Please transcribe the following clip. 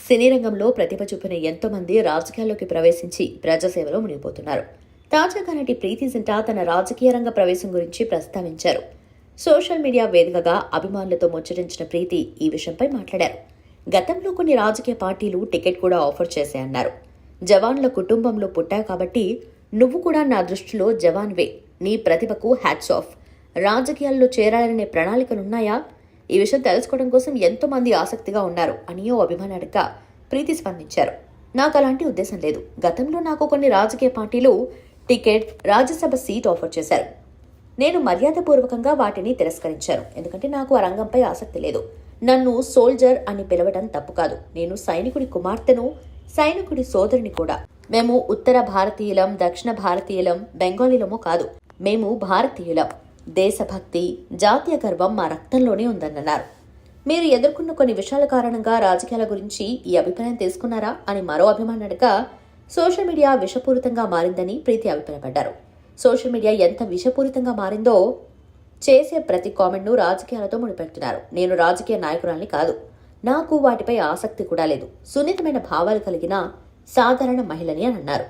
సినీ రంగంలో ప్రతిభ చూపిన ఎంతో మంది రాజకీయాల్లోకి ప్రవేశించి ప్రజాసేవలో మునిగిపోతున్నారు. తాజాగా నటి ప్రీతి జింటా తన రాజకీయ రంగ ప్రవేశం గురించి ప్రస్తావించారు. సోషల్ మీడియా వేదికగా అభిమానులతో ముచ్చటించిన ప్రీతి ఈ విషయంపై మాట్లాడారు. గతంలో కొన్ని రాజకీయ పార్టీలు టికెట్ కూడా ఆఫర్ చేశాయన్నారు. జవాన్ల కుటుంబంలో పుట్టావు కాబట్టి నువ్వు కూడా నా దృష్టిలో జవాన్వే. నీ ప్రతిభకు హ్యాట్స్ ఆఫ్. రాజకీయాల్లో చేరాలనే ప్రణాళికలున్నాయా? ఈ విషయం తెలుసుకోవడం కోసం ఎంతో మంది ఆసక్తిగా ఉన్నారు అని ఓ అభిమాని అడగ్గా ప్రీతి స్పందించారు. నాకు అలాంటి ఉద్దేశం లేదు. గతంలో నాకు కొన్ని రాజకీయ పార్టీలు టికెట్, రాజ్యసభ సీట్ ఆఫర్ చేశారు. నేను మర్యాదపూర్వకంగా వాటిని తిరస్కరించాను. ఎందుకంటే నాకు ఆ రంగంపై ఆసక్తి లేదు. నన్ను సోల్జర్ అని పిలవడం తప్పు కాదు. నేను సైనికుడి కుమార్తెను, సైనికుడి సోదరుని కూడా. మేము ఉత్తర భారతీయులం, దక్షిణ భారతీయులం, బెంగాలీలమో కాదు. మేము భారతీయులం. దేశభక్తి, జాతీయ గర్వం మా రక్తంలోనే ఉందన్నారు. మీరు ఎదుర్కొన్న కొన్ని విషయాల కారణంగా రాజకీయాల గురించి ఈ అభిప్రాయం తీసుకున్నారా అని మరో అభిమాని అడగా సోషల్ మీడియా విషపూరితంగా మారిందని ప్రీతి అభిప్రాయపడ్డారు. సోషల్ మీడియా ఎంత విషపూరితంగా మారిందో చేసే ప్రతి కామెంట్ను రాజకీయాలతో ముడిపెడుతున్నారు. నేను రాజకీయ నాయకురాల్ని కాదు. నాకు వాటిపై ఆసక్తి కూడా లేదు. సున్నితమైన భావాలు కలిగిన సాధారణ మహిళని అని అన్నారు.